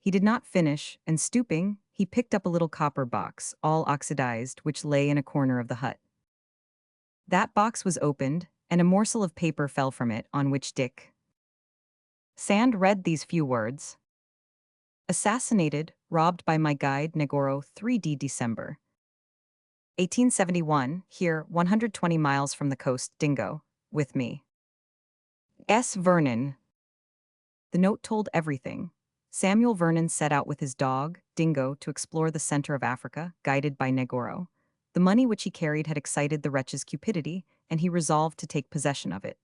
He did not finish, and stooping, he picked up a little copper box, all oxidized, which lay in a corner of the hut. That box was opened, and a morsel of paper fell from it, on which Dick Sand read these few words: Assassinated, robbed by my guide Negoro 3D December 1871, here 120 miles from the coast, Dingo, with me. S. Vernon. The note told everything. Samuel Vernon set out with his dog, Dingo, to explore the center of Africa, guided by Negoro. The money which he carried had excited the wretch's cupidity, and he resolved to take possession of it.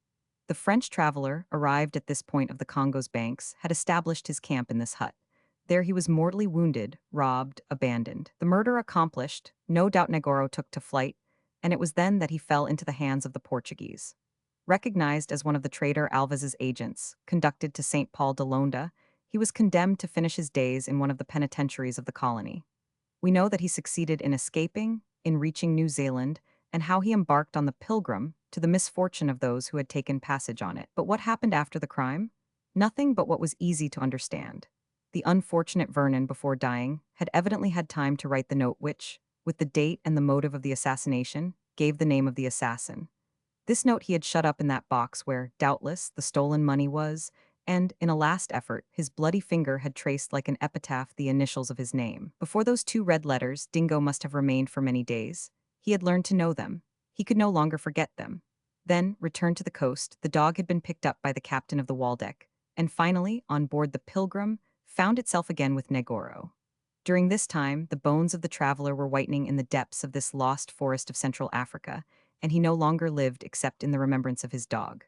The French traveler, arrived at this point of the Congo's banks, had established his camp in this hut. There he was mortally wounded, robbed, abandoned. The murder accomplished, no doubt Negoro took to flight, and it was then that he fell into the hands of the Portuguese. Recognized as one of the traitor Alvaz's agents, conducted to St. Paul de Londa, he was condemned to finish his days in one of the penitentiaries of the colony. We know that he succeeded in escaping, in reaching New Zealand, and how he embarked on the Pilgrim, to the misfortune of those who had taken passage on it. But what happened after the crime? Nothing but what was easy to understand. The unfortunate Vernon, before dying, had evidently had time to write the note which, with the date and the motive of the assassination, gave the name of the assassin. This note he had shut up in that box where, doubtless, the stolen money was, and, in a last effort, his bloody finger had traced like an epitaph the initials of his name. Before those two red letters, Dingo must have remained for many days. He had learned to know them. He could no longer forget them. Then, returned to the coast, the dog had been picked up by the captain of the Waldeck, and finally, on board the Pilgrim, found itself again with Negoro. During this time, the bones of the traveler were whitening in the depths of this lost forest of Central Africa, and he no longer lived except in the remembrance of his dog.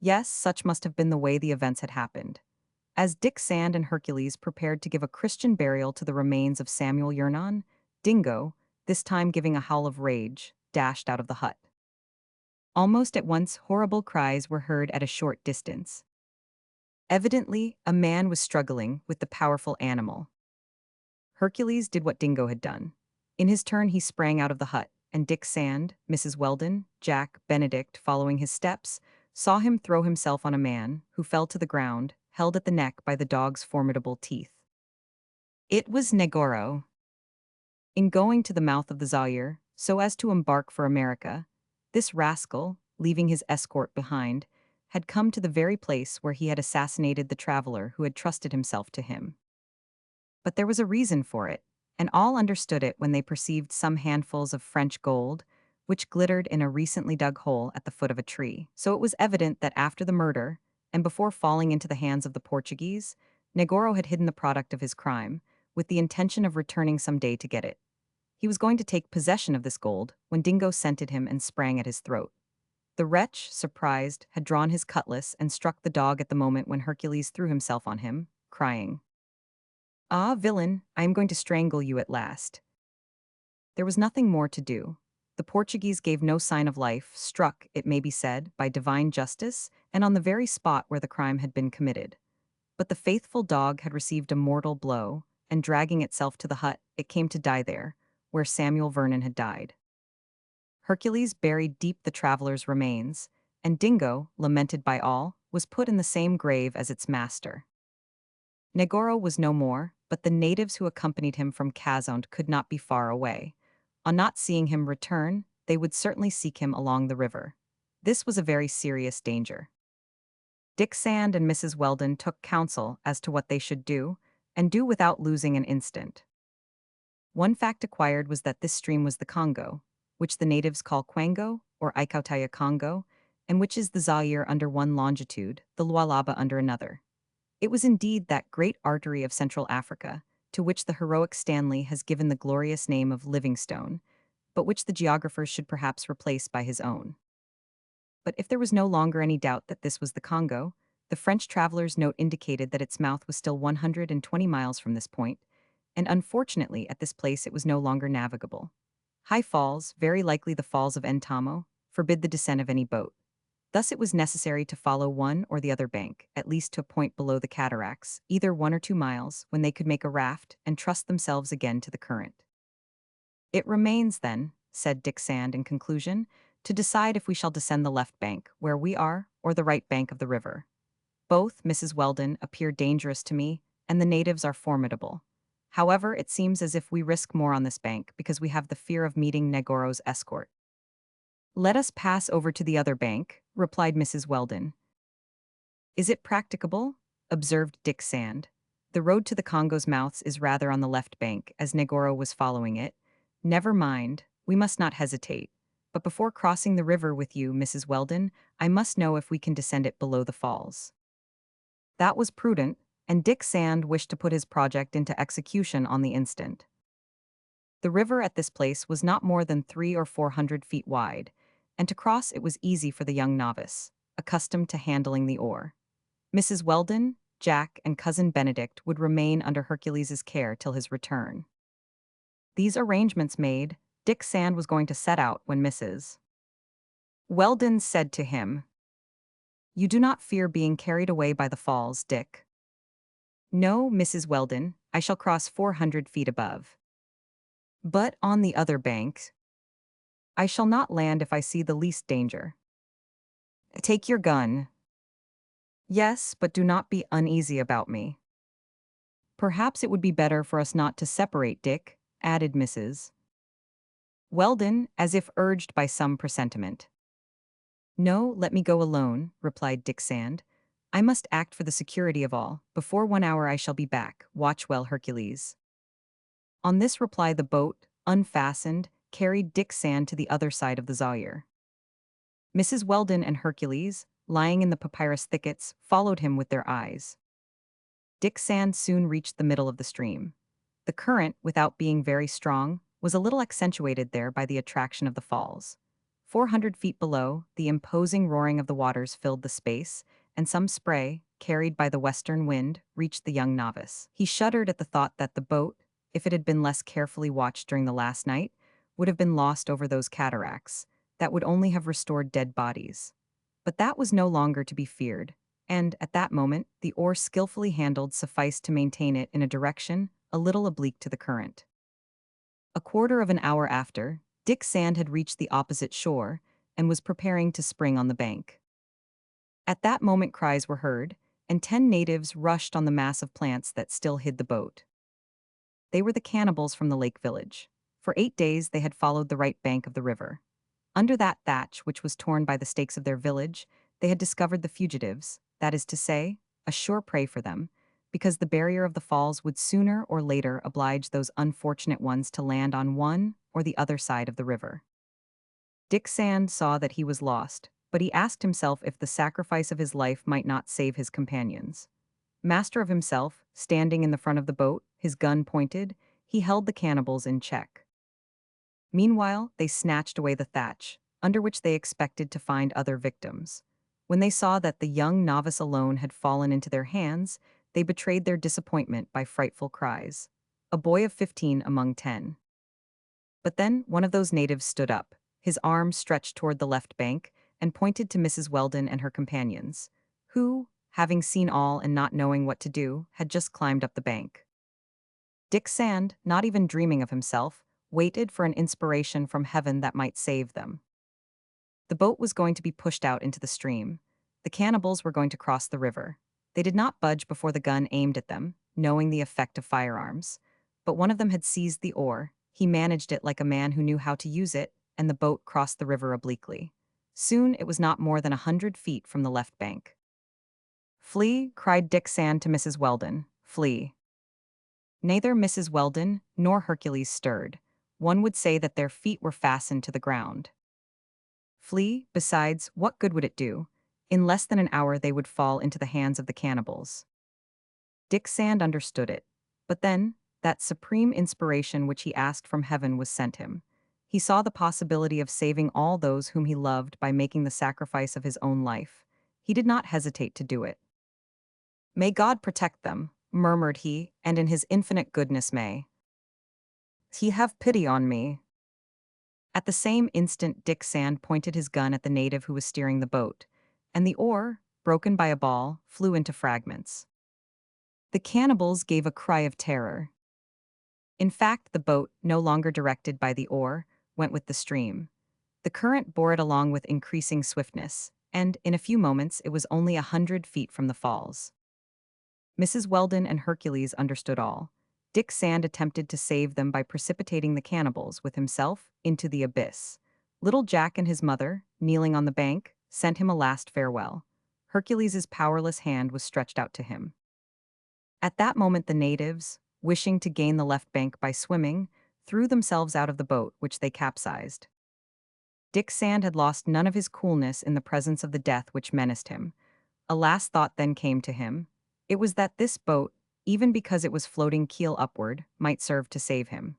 Yes, such must have been the way the events had happened. As Dick Sand and Hercules prepared to give a Christian burial to the remains of Samuel Yernon, Dingo, this time giving a howl of rage, dashed out of the hut. Almost at once, horrible cries were heard at a short distance. Evidently, a man was struggling with the powerful animal. Hercules did what Dingo had done. In his turn, he sprang out of the hut, and Dick Sand, Mrs. Weldon, Jack, Benedict, following his steps, saw him throw himself on a man, who fell to the ground, held at the neck by the dog's formidable teeth. It was Negoro. In going to the mouth of the Zaire, so as to embark for America, this rascal, leaving his escort behind, had come to the very place where he had assassinated the traveler who had trusted himself to him. But there was a reason for it, and all understood it when they perceived some handfuls of French gold, which glittered in a recently dug hole at the foot of a tree. So it was evident that after the murder, and before falling into the hands of the Portuguese, Negoro had hidden the product of his crime, with the intention of returning some day to get it. He was going to take possession of this gold when Dingo scented him and sprang at his throat. The wretch, surprised, had drawn his cutlass and struck the dog at the moment when Hercules threw himself on him, crying, "Ah, villain, I am going to strangle you at last." There was nothing more to do. The Portuguese gave no sign of life, struck, it may be said, by divine justice, and on the very spot where the crime had been committed. But the faithful dog had received a mortal blow, and dragging itself to the hut, it came to die there, where Samuel Vernon had died. Hercules buried deep the traveler's remains, and Dingo, lamented by all, was put in the same grave as its master. Negoro was no more, but the natives who accompanied him from Kazonde could not be far away. On not seeing him return, they would certainly seek him along the river. This was a very serious danger. Dick Sand and Mrs. Weldon took counsel as to what they should do, and do without losing an instant. One fact acquired was that this stream was the Congo, which the natives call Kwango, or Ikautaya Congo, and which is the Zaire under one longitude, the Lualaba under another. It was indeed that great artery of Central Africa, to which the heroic Stanley has given the glorious name of Livingstone, but which the geographers should perhaps replace by his own. But if there was no longer any doubt that this was the Congo, the French traveler's note indicated that its mouth was still 120 miles from this point, and unfortunately at this place it was no longer navigable. High falls, very likely the falls of Entamo, forbid the descent of any boat. Thus it was necessary to follow one or the other bank, at least to a point below the cataracts, either 1 or 2 miles, when they could make a raft and trust themselves again to the current. It remains, then, said Dick Sand in conclusion, to decide if we shall descend the left bank, where we are, or the right bank of the river. Both, Mrs. Weldon, appear dangerous to me, and the natives are formidable. However, it seems as if we risk more on this bank because we have the fear of meeting Negoro's escort. Let us pass over to the other bank, replied Mrs. Weldon. Is it practicable? Observed Dick Sand. The road to the Congo's mouths is rather on the left bank, as Negoro was following it. Never mind, we must not hesitate. But before crossing the river with you, Mrs. Weldon, I must know if we can descend it below the falls. That was prudent, and Dick Sand wished to put his project into execution on the instant. The river at this place was not more than 300 or 400 feet wide, and to cross it was easy for the young novice, accustomed to handling the oar. Mrs. Weldon, Jack, and Cousin Benedict would remain under Hercules's care till his return. These arrangements made, Dick Sand was going to set out when Mrs. Weldon said to him, "You do not fear being carried away by the falls, Dick?" "No, Mrs. Weldon, I shall cross 400 feet above." "But on the other bank?" "I shall not land if I see the least danger." "Take your gun." "Yes, but do not be uneasy about me." "Perhaps it would be better for us not to separate, Dick," added Mrs. Weldon, as if urged by some presentiment. "No, let me go alone," replied Dick Sand. "I must act for the security of all. Before 1 hour I shall be back. Watch well, Hercules." On this reply the boat, unfastened, carried Dick Sand to the other side of the Zaire. Mrs. Weldon and Hercules, lying in the papyrus thickets, followed him with their eyes. Dick Sand soon reached the middle of the stream. The current, without being very strong, was a little accentuated there by the attraction of the falls. 400 feet below, the imposing roaring of the waters filled the space, and some spray, carried by the western wind, reached the young novice. He shuddered at the thought that the boat, if it had been less carefully watched during the last night, would have been lost over those cataracts, that would only have restored dead bodies. But that was no longer to be feared, and, at that moment, the oar skillfully handled sufficed to maintain it in a direction a little oblique to the current. A quarter of an hour after, Dick Sand had reached the opposite shore and was preparing to spring on the bank. At that moment cries were heard, and 10 natives rushed on the mass of plants that still hid the boat. They were the cannibals from the lake village. For 8 days they had followed the right bank of the river. Under that thatch, which was torn by the stakes of their village, they had discovered the fugitives, that is to say, a sure prey for them, because the barrier of the falls would sooner or later oblige those unfortunate ones to land on one or the other side of the river. Dick Sand saw that he was lost, but he asked himself if the sacrifice of his life might not save his companions. Master of himself, standing in the front of the boat, his gun pointed, he held the cannibals in check. Meanwhile, they snatched away the thatch, under which they expected to find other victims. When they saw that the young novice alone had fallen into their hands, they betrayed their disappointment by frightful cries. A boy of 15 among 10. But then one of those natives stood up, his arm stretched toward the left bank, and pointed to Mrs. Weldon and her companions, who, having seen all and not knowing what to do, had just climbed up the bank. Dick Sand, not even dreaming of himself, waited for an inspiration from heaven that might save them. The boat was going to be pushed out into the stream. The cannibals were going to cross the river. They did not budge before the gun aimed at them, knowing the effect of firearms. But one of them had seized the oar. He managed it like a man who knew how to use it, and the boat crossed the river obliquely. Soon it was not more than 100 feet from the left bank. "Flee," cried Dick Sand to Mrs. Weldon. "Flee." Neither Mrs. Weldon nor Hercules stirred. One would say that their feet were fastened to the ground. Flee, besides, what good would it do? In less than an hour they would fall into the hands of the cannibals. Dick Sand understood it. But then, that supreme inspiration which he asked from heaven was sent him. He saw the possibility of saving all those whom he loved by making the sacrifice of his own life. He did not hesitate to do it. "May God protect them," murmured he, "and in his infinite goodness may he have pity on me." At the same instant Dick Sand pointed his gun at the native who was steering the boat, and the oar, broken by a ball, flew into fragments. The cannibals gave a cry of terror. In fact, the boat, no longer directed by the oar, went with the stream. The current bore it along with increasing swiftness, and, in a few moments, it was only 100 feet from the falls. Mrs. Weldon and Hercules understood all. Dick Sand attempted to save them by precipitating the cannibals with himself into the abyss. Little Jack and his mother, kneeling on the bank, sent him a last farewell. Hercules's powerless hand was stretched out to him. At that moment the natives, wishing to gain the left bank by swimming, threw themselves out of the boat, which they capsized. Dick Sand had lost none of his coolness in the presence of the death which menaced him. A last thought then came to him. It was that this boat, even because it was floating keel upward, might serve to save him.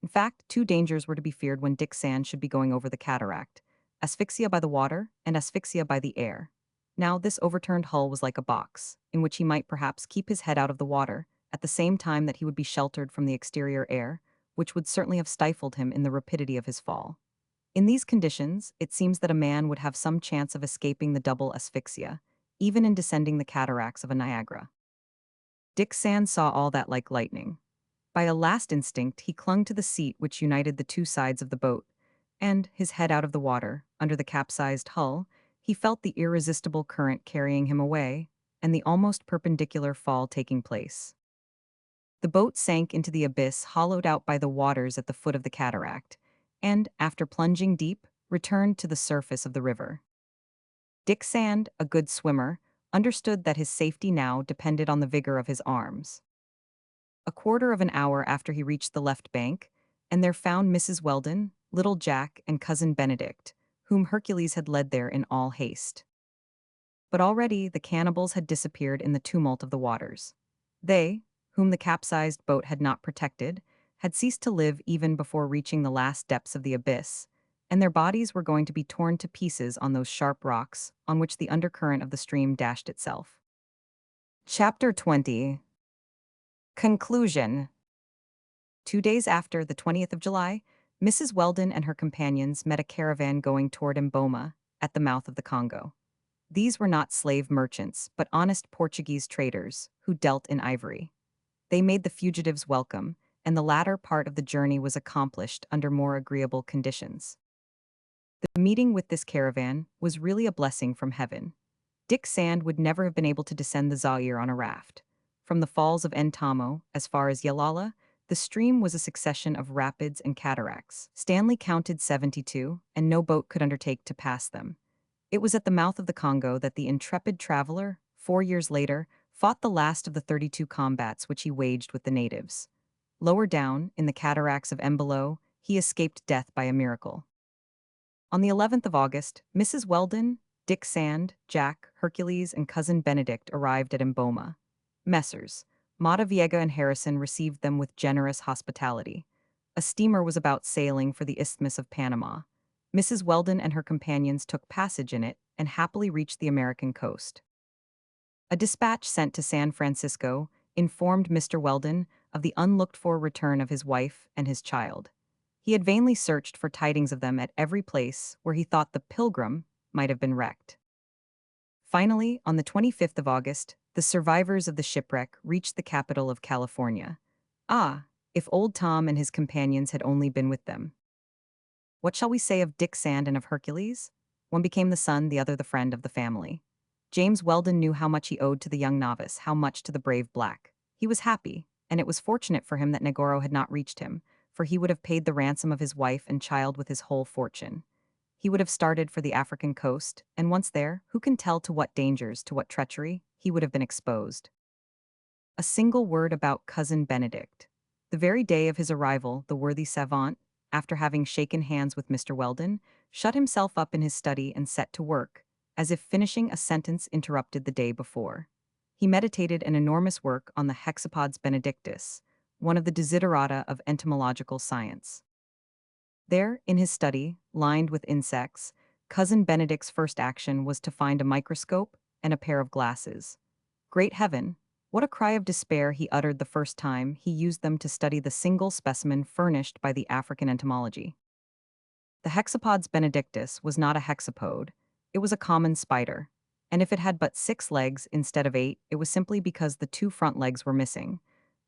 In fact, two dangers were to be feared when Dick Sand should be going over the cataract: asphyxia by the water and asphyxia by the air. Now, this overturned hull was like a box, in which he might perhaps keep his head out of the water, at the same time that he would be sheltered from the exterior air, which would certainly have stifled him in the rapidity of his fall. In these conditions, it seems that a man would have some chance of escaping the double asphyxia, even in descending the cataracts of a Niagara. Dick Sand saw all that like lightning. By a last instinct, he clung to the seat which united the two sides of the boat, and, his head out of the water, under the capsized hull, he felt the irresistible current carrying him away, and the almost perpendicular fall taking place. The boat sank into the abyss hollowed out by the waters at the foot of the cataract, and, after plunging deep, returned to the surface of the river. Dick Sand, a good swimmer, understood that his safety now depended on the vigor of his arms. A quarter of an hour after he reached the left bank, and there found Mrs. Weldon, little Jack, and cousin Benedict, whom Hercules had led there in all haste. But already the cannibals had disappeared in the tumult of the waters. They, whom the capsized boat had not protected, had ceased to live even before reaching the last depths of the abyss, and their bodies were going to be torn to pieces on those sharp rocks on which the undercurrent of the stream dashed itself. Chapter 20. Conclusion. 2 days after, the 20th of July, Mrs. Weldon and her companions met a caravan going toward Mboma, at the mouth of the Congo. These were not slave merchants, but honest Portuguese traders, who dealt in ivory. They made the fugitives welcome, and the latter part of the journey was accomplished under more agreeable conditions. The meeting with this caravan was really a blessing from heaven. Dick Sand would never have been able to descend the Zaire on a raft. From the falls of Entamo, as far as Yalala, the stream was a succession of rapids and cataracts. Stanley counted 72, and no boat could undertake to pass them. It was at the mouth of the Congo that the intrepid traveler, 4 years later, fought the last of the 32 combats which he waged with the natives. Lower down, in the cataracts of Mbolo, he escaped death by a miracle. On the 11th of August, Mrs. Weldon, Dick Sand, Jack, Hercules, and cousin Benedict arrived at Mboma. Messrs. Viega and Harrison received them with generous hospitality. A steamer was about sailing for the Isthmus of Panama. Mrs. Weldon and her companions took passage in it and happily reached the American coast. A dispatch sent to San Francisco informed Mr. Weldon of the unlooked-for return of his wife and his child. He had vainly searched for tidings of them at every place where he thought the Pilgrim might have been wrecked. Finally, on the 25th of August, the survivors of the shipwreck reached the capital of California. Ah, if old Tom and his companions had only been with them. What shall we say of Dick Sand and of Hercules? One became the son, the other the friend of the family. James Weldon knew how much he owed to the young novice, how much to the brave black. He was happy, and it was fortunate for him that Negoro had not reached him, for he would have paid the ransom of his wife and child with his whole fortune. He would have started for the African coast, and once there, who can tell to what dangers, to what treachery, he would have been exposed. A single word about cousin Benedict. The very day of his arrival, the worthy savant, after having shaken hands with Mr. Weldon, shut himself up in his study and set to work, as if finishing a sentence interrupted the day before. He meditated an enormous work on the hexapods benedictus, one of the desiderata of entomological science. There, in his study, lined with insects, cousin Benedict's first action was to find a microscope and a pair of glasses. Great heaven! What a cry of despair he uttered the first time he used them to study the single specimen furnished by the African entomology. The hexapods benedictus was not a hexapode, it was a common spider, and if it had but 6 legs instead of 8, it was simply because the 2 front legs were missing.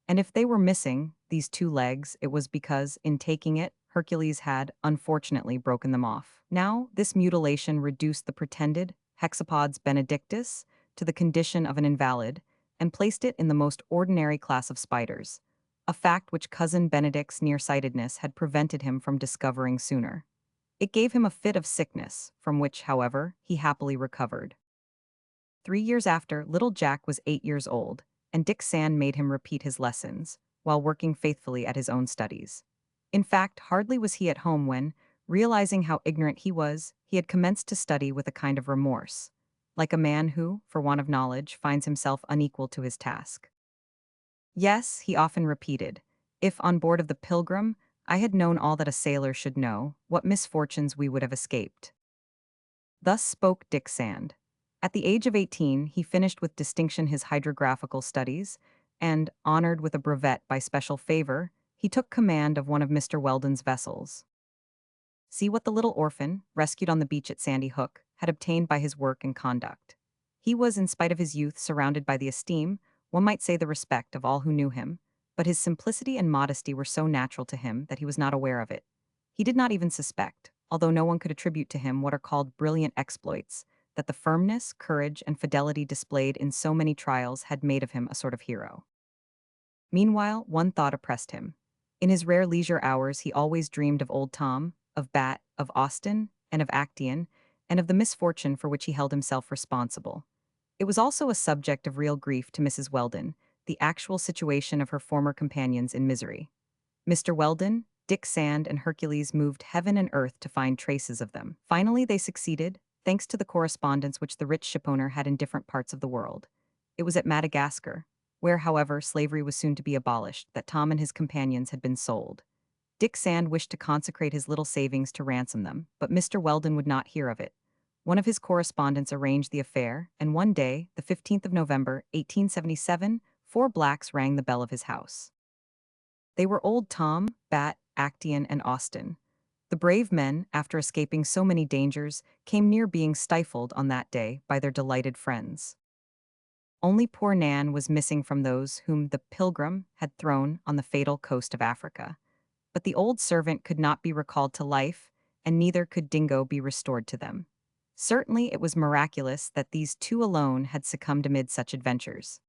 And if they were missing, these 2 legs, it was because, in taking it, Hercules had, unfortunately, broken them off. Now, this mutilation reduced the pretended hexapods benedictus to the condition of an invalid, and placed it in the most ordinary class of spiders, a fact which Cousin Benedict's nearsightedness had prevented him from discovering sooner. It gave him a fit of sickness, from which, however, he happily recovered. 3 years after, little Jack was 8 years old, and Dick Sand made him repeat his lessons, while working faithfully at his own studies. In fact, hardly was he at home when, realizing how ignorant he was, he had commenced to study with a kind of remorse, like a man who, for want of knowledge, finds himself unequal to his task. Yes, he often repeated, if on board of the Pilgrim I had known all that a sailor should know, what misfortunes we would have escaped. Thus spoke Dick Sand. At the age of 18, he finished with distinction his hydrographical studies, and, honored with a brevet by special favor, he took command of one of Mr. Weldon's vessels. See what the little orphan, rescued on the beach at Sandy Hook, had obtained by his work and conduct. He was, in spite of his youth, surrounded by the esteem, one might say the respect, of all who knew him, but his simplicity and modesty were so natural to him that he was not aware of it. He did not even suspect, although no one could attribute to him what are called brilliant exploits, that the firmness, courage, and fidelity displayed in so many trials had made of him a sort of hero. Meanwhile, one thought oppressed him. In his rare leisure hours he always dreamed of Old Tom, of Bat, of Austin, and of Actaeon, and of the misfortune for which he held himself responsible. It was also a subject of real grief to Mrs. Weldon, the actual situation of her former companions in misery. Mr. Weldon, Dick Sand, and Hercules moved heaven and earth to find traces of them. Finally, they succeeded, thanks to the correspondence which the rich shipowner had in different parts of the world. It was at Madagascar, where, however, slavery was soon to be abolished, that Tom and his companions had been sold. Dick Sand wished to consecrate his little savings to ransom them, but Mr. Weldon would not hear of it. One of his correspondents arranged the affair, and one day, the 15th of November, 1877, 4 blacks rang the bell of his house. They were Old Tom, Bat, Actaeon, and Austin. The brave men, after escaping so many dangers, came near being stifled on that day by their delighted friends. Only poor Nan was missing from those whom the Pilgrim had thrown on the fatal coast of Africa. But the old servant could not be recalled to life, and neither could Dingo be restored to them. Certainly it was miraculous that these two alone had succumbed amid such adventures.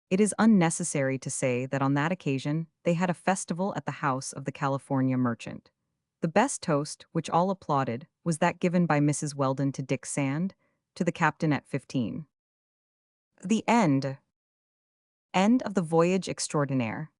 It is unnecessary to say that on that occasion they had a festival at the house of the California merchant. The best toast, which all applauded, was that given by Mrs. Weldon to Dick Sand, to the captain at 15. The end. End of the voyage extraordinaire.